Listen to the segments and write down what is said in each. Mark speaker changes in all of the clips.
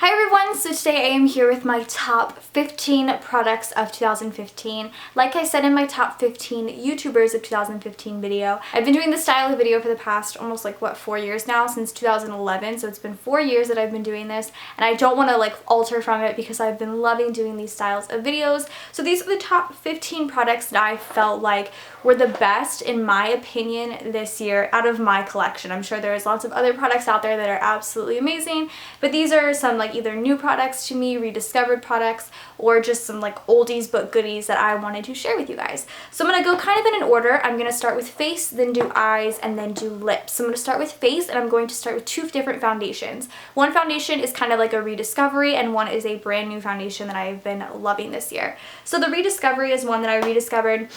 Speaker 1: Hi everyone, so today I am here with my top 15 products of 2015. Like I said in my top 15 YouTubers of 2015 video, I've been doing this style of video for the past almost 4 years now, since 2011, so it's been 4 years that I've been doing this, and I don't want to alter from it because I've been loving doing these styles of videos. So these are the top 15 products that I felt like were the best in my opinion this year out of my collection. I'm sure there's lots of other products out there that are absolutely amazing, but these are some either new products to me, rediscovered products, or just some oldies but goodies that I wanted to share with you guys. So I'm going to go kind of in an order. I'm going to start with face, then do eyes, and then do lips. So I'm going to start with face, and I'm going to start with two different foundations. One foundation is kind of like a rediscovery, and one is a brand new foundation that I've been loving this year. So the rediscovery is one that I rediscovered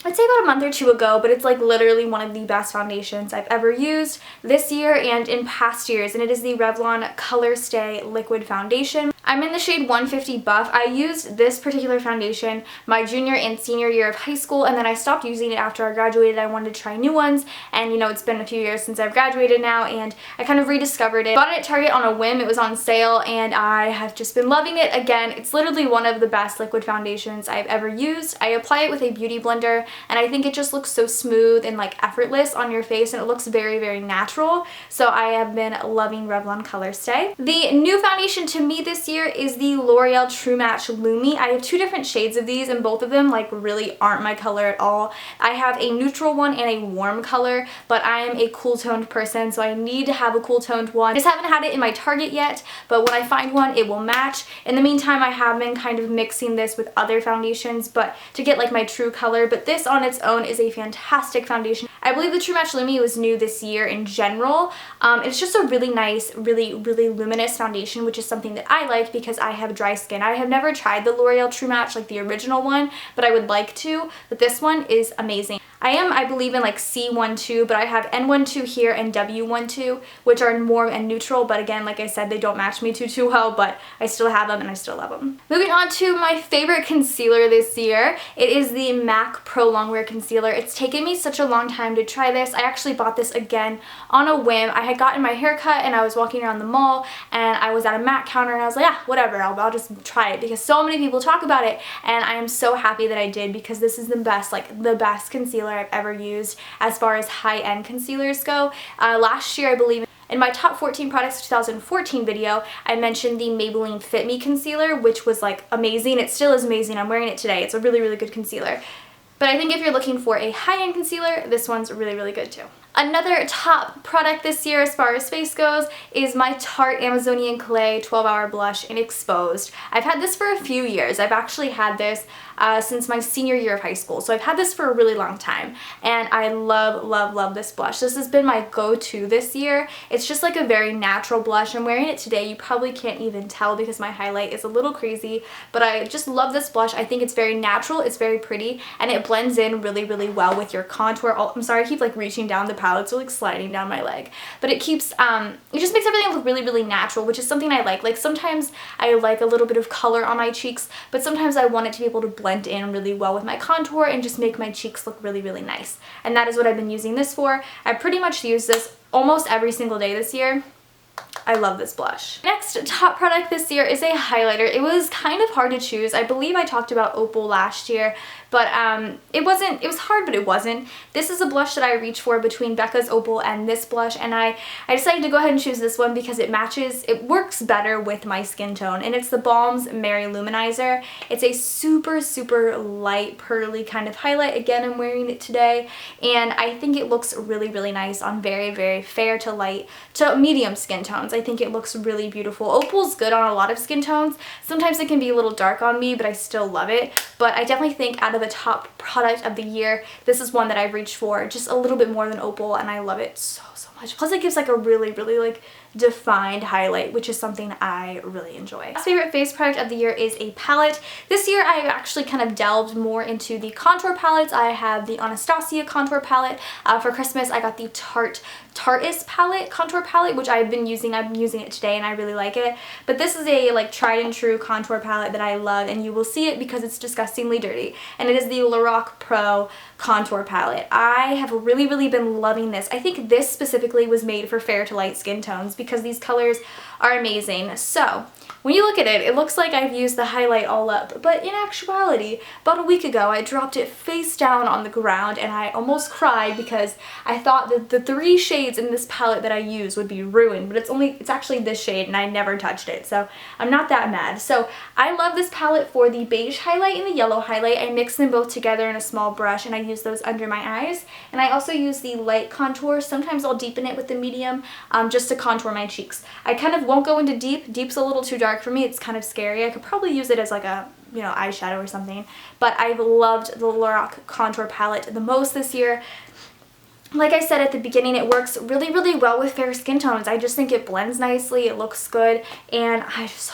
Speaker 1: I'd say about a month or two ago, but it's literally one of the best foundations I've ever used this year and in past years, and it is the Revlon ColorStay Liquid Foundation. I'm in the shade 150 Buff. I used this particular foundation my junior and senior year of high school, and then I stopped using it after I graduated. I wanted to try new ones, and it's been a few years since I've graduated now, and I kind of rediscovered it. Bought it at Target on a whim. It was on sale, and I have just been loving it again. It's literally one of the best liquid foundations I've ever used. I apply it with a beauty blender, and I think it just looks so smooth and effortless on your face, and it looks very, very natural. So I have been loving Revlon ColorStay. The new foundation to me this year is the L'Oreal True Match Lumi. I have two different shades of these, and both of them really aren't my color at all. I have a neutral one and a warm color, but I am a cool toned person, so I need to have a cool toned one. I just haven't had it in my Target yet, but when I find one, it will match. In the meantime, I have been kind of mixing this with other foundations, but to get my true color, but this on its own is a fantastic foundation. I believe the True Match Lumi was new this year in general. It's just a really nice, really luminous foundation, which is something that I like because I have dry skin. I have never tried the L'Oreal True Match, the original one, but I would like to, but this one is amazing. I believe in C12, but I have N12 here and W12, which are more and neutral, but again, like I said, they don't match me too well, but I still have them and I still love them. Moving on to my favorite concealer this year, it is the MAC Pro Longwear Concealer. It's taken me such a long time to try this. I actually bought this again on a whim. I had gotten my hair cut and I was walking around the mall and I was at a MAC counter and I was like, yeah, whatever, I'll just try it because so many people talk about it, and I am so happy that I did because this is the best, the best concealer I've ever used as far as high-end concealers go. Last year, I believe, in my top 14 products of 2014 video, I mentioned the Maybelline Fit Me concealer, which was amazing. It still is amazing. I'm wearing it today. It's a really good concealer. But I think if you're looking for a high-end concealer, this one's really good too. Another top product this year as far as face goes is my Tarte Amazonian Clay 12-Hour Blush in Exposed. I've had this for a few years. I've actually had this since my senior year of high school, so I've had this for a really long time, and I love this blush. This has been my go-to this year. It's just a very natural blush. I'm wearing it today. You probably can't even tell because my highlight is a little crazy, but I just love this blush. I think it's very natural, it's very pretty, and it blends in really well with your contour. I'm sorry, I keep reaching down the palette, so sliding down my leg, but it keeps it just makes everything look really natural, which is something I like. Sometimes I like a little bit of color on my cheeks, but sometimes I want it to be able to blend in really well with my contour and just make my cheeks look really nice, and that is what I've been using this for. I pretty much use this almost every single day this year. I love this blush. Next top product this year is a highlighter. It was kind of hard to choose. I believe I talked about Opal last year, but it was hard, but it wasn't. This is a blush that I reached for between Becca's Opal and this blush, and I decided to go ahead and choose this one because it works better with my skin tone, and it's theBalm's Mary-Lou Manizer. It's a super light, pearly kind of highlight. Again, I'm wearing it today, and I think it looks really nice on very fair to light to medium skin tones. I think it looks really beautiful. Opal's good on a lot of skin tones. Sometimes it can be a little dark on me, but I still love it. But I definitely think out of the top product of the year, this is one that I've reached for just a little bit more than Opal, and I love it so much. Plus it gives a really defined highlight, which is something I really enjoy. My favorite face product of the year is a palette. This year I've actually kind of delved more into the contour palettes. I have the Anastasia contour palette. For Christmas I got the Tarteist palette, contour palette, which I've been using. I'm using it today and I really like it. But this is a tried and true contour palette that I love, and you will see it because it's disgustingly dirty. And it is the LORAC Pro contour palette. I have really been loving this. I think this specifically was made for fair to light skin tones because these colors are amazing. So when you look at it, it looks like I've used the highlight all up, but in actuality, about a week ago, I dropped it face down on the ground and I almost cried because I thought that the 3 shades in this palette that I use would be ruined, but it's actually this shade and I never touched it, so I'm not that mad. So I love this palette for the beige highlight and the yellow highlight. I mix them both together in a small brush and I use those under my eyes, and I also use the light contour. Sometimes I'll deepen it with the medium just to contour my cheeks. I kind of won't go into deep. Deep's a little too dark for me. It's kind of scary. I could probably use it as like a, you know, eyeshadow or something, but I've loved the LORAC contour palette the most this year. Like I said at the beginning, it works really, really well with fair skin tones. I just think it blends nicely, it looks good, and I just,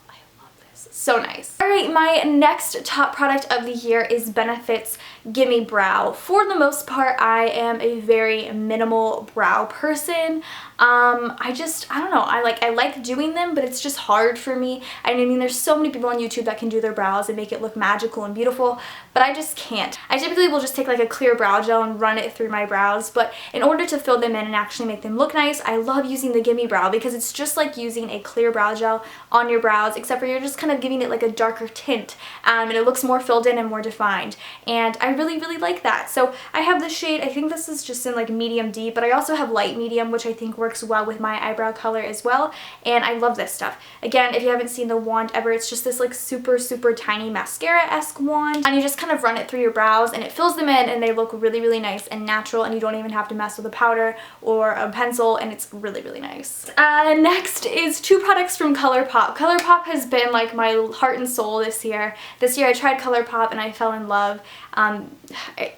Speaker 1: I love this. So nice. Alright, my next top product of the year is Benefit's Gimme Brow. For the most part, I am a very minimal brow person. I don't know, I like doing them, but it's just hard for me. I mean, there's so many people on YouTube that can do their brows and make it look magical and beautiful, but I just can't. I typically will just take like a clear brow gel and run it through my brows, but in order to fill them in and actually make them look nice, I love using the Gimme Brow because it's just like using a clear brow gel on your brows, except for you're just kind of giving it like a darker tint, and it looks more filled in and more defined, and I really, really like that. So I have the shade, I think this is just in like medium deep, but I also have light medium, which I think works well with my eyebrow color as well, and I love this stuff. Again, if you haven't seen the wand ever, it's just this like super, super tiny mascara-esque wand, and you just kind of run it through your brows and it fills them in and they look really, really nice and natural, and you don't even have to mess with a powder or a pencil, and it's really, really nice. Next is 2 products from Colourpop. Colourpop has been like my heart and soul this year. This year I tried Colourpop and I fell in love.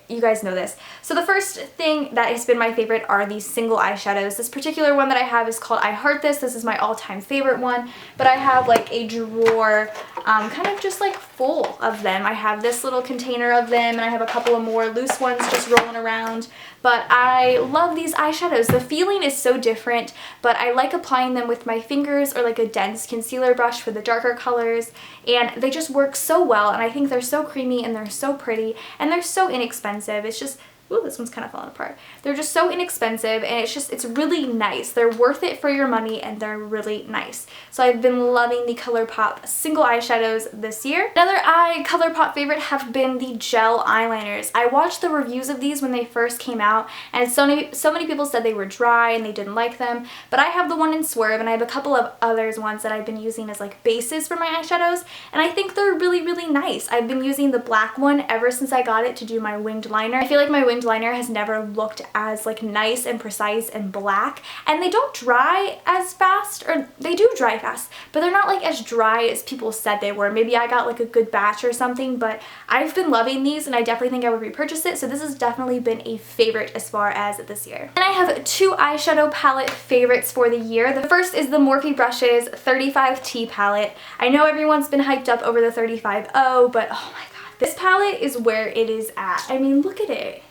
Speaker 1: You guys know this. So the first thing that has been my favorite are these single eyeshadows. This particular one that I have is called I Heart This. This is my all-time favorite one, but I have like a drawer kind of just like full of them. I have this little container of them, and I have a couple of more loose ones just rolling around, but I love these eyeshadows. The feeling is so different, but I like applying them with my fingers or like a dense concealer brush for the darker colors, and they just work so well, and I think they're so creamy and they're so pretty and they're so inexpensive. It's just, ooh, this one's kind of falling apart. They're just so inexpensive, and it's really nice. They're worth it for your money, and they're really nice. So I've been loving the Colourpop single eyeshadows this year. Another Colourpop favorite have been the gel eyeliners. I watched the reviews of these when they first came out, and so many people said they were dry and they didn't like them, but I have the one in Swerve, and I have a couple of others ones that I've been using as like bases for my eyeshadows, and I think they're really, really nice. I've been using the black one ever since I got it to do my winged liner. I feel like my winged liner has never looked as like nice and precise and black, and they don't dry as fast, or they do dry fast, but they're not like as dry as people said they were. Maybe I got like a good batch or something, but I've been loving these and I definitely think I would repurchase it, so this has definitely been a favorite as far as this year. And I have 2 eyeshadow palette favorites for the year. The first is the Morphe Brushes 35T palette. I know everyone's been hyped up over the 35O, but oh my god, this palette is where it is at. I mean, look at it.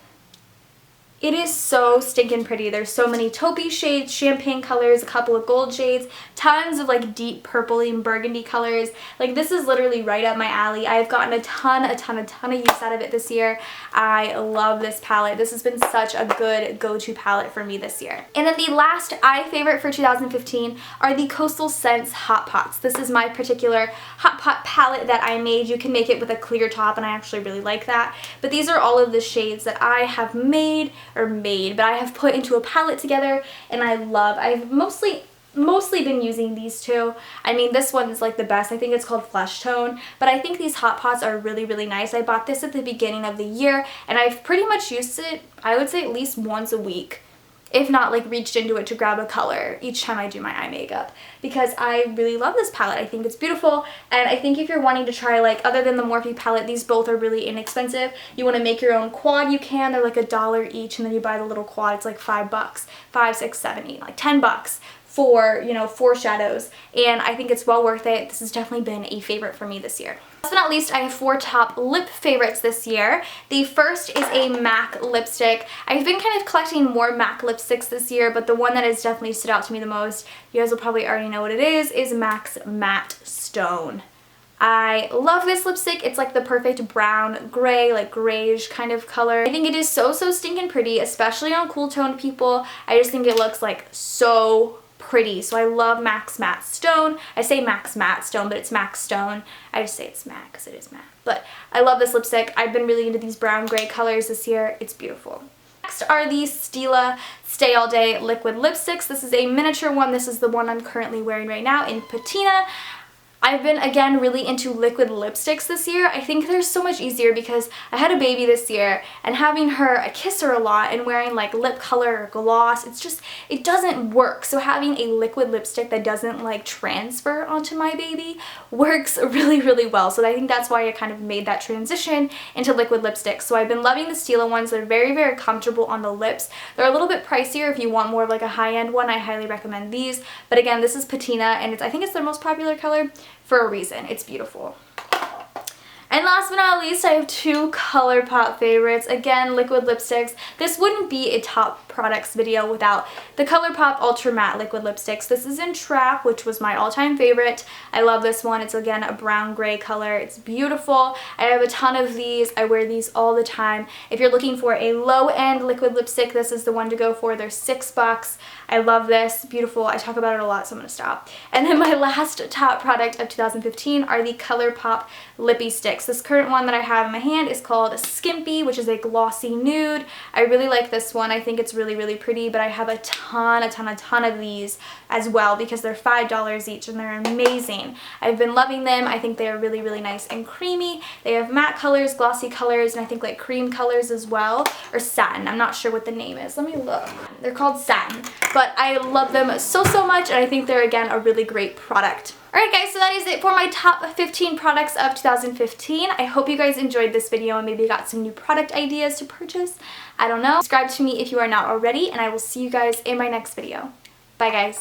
Speaker 1: It is so stinking pretty. There's so many taupey shades, champagne colors, a couple of gold shades, tons of like deep purpley and burgundy colors. Like, this is literally right up my alley. I've gotten a ton of use out of it this year. I love this palette. This has been such a good go-to palette for me this year. And then the last eye favorite for 2015 are the Coastal Scents Hot Pots. This is my particular hot pot palette that I made. You can make it with a clear top, and I actually really like that. But these are all of the shades that I have but I have put into a palette together, and I love. I've mostly been using these 2. I mean, this one is like the best. I think it's called Flesh Tone, but I think these hot pots are really, really nice. I bought this at the beginning of the year, and I've pretty much used it, I would say, at least once a week, if not like reached into it to grab a color each time I do my eye makeup, because I really love this palette. I think it's beautiful, and I think if you're wanting to try, like, other than the Morphe palette, these both are really inexpensive. You want to make your own quad, you can. They're like $1 each, and then you buy the little quad. It's like $5, 5, 6, 7, 8, like $10 for, you know, 4 shadows, and I think it's well worth it. This has definitely been a favorite for me this year. Last but not least, I have 4 top lip favorites this year. The first is a MAC lipstick. I've been kind of collecting more MAC lipsticks this year, but the one that has definitely stood out to me the most, you guys will probably already know what it is MAC's Matte Stone. I love this lipstick. It's like the perfect brown, gray, like grayish kind of color. I think it is so stinking pretty, especially on cool toned people. I just think it looks like so pretty. So I love MAC's Matte Stone. I say MAC's Matte Stone, but it's MAC Stone. I just say it's matte because it is matte. But I love this lipstick. I've been really into these brown gray colors this year. It's beautiful. Next are these Stila Stay All Day liquid lipsticks. This is a miniature one. This is the one I'm currently wearing right now in Patina. I've been, again, really into liquid lipsticks this year. I think they're so much easier because I had a baby this year, and having her, I kiss her a lot, and wearing like lip color or gloss, it's just, it doesn't work. So having a liquid lipstick that doesn't like transfer onto my baby works really, really well. So I think that's why I kind of made that transition into liquid lipsticks. So I've been loving the Stila ones. They're very, very comfortable on the lips. They're a little bit pricier. If you want more of like a high-end one, I highly recommend these. But again, this is Patina, and I think it's their most popular color. For a reason. It's beautiful. And last but not least, I have two Colourpop favorites. Again, liquid lipsticks. This wouldn't be a top products video without the Colourpop Ultra Matte liquid lipsticks. This is in Trap, which was my all-time favorite. I love this one. It's again a brown gray color. It's beautiful. I have a ton of these. I wear these all the time. If you're looking for a low-end liquid lipstick, this is the one to go for. They're $6. I love this. Beautiful. I talk about it a lot, so I'm going to stop. And then my last top product of 2015 are the Colourpop Lippie Sticks. This current one that I have in my hand is called Skimpy, which is a glossy nude. I really like this one. I think it's really, really pretty, but I have a ton of these as well because they're $5 each and they're amazing. I've been loving them. I think they are really, really nice and creamy. They have matte colors, glossy colors, and I think like cream colors as well, or satin. I'm not sure what the name is. Let me look. They're called satin, but I love them so much, and I think they're, again, a really great product. Alright guys, so that is it for my top 15 products of 2015. I hope you guys enjoyed this video and maybe got some new product ideas to purchase. I don't know. Subscribe to me if you are not already, and I will see you guys in my next video. Bye guys.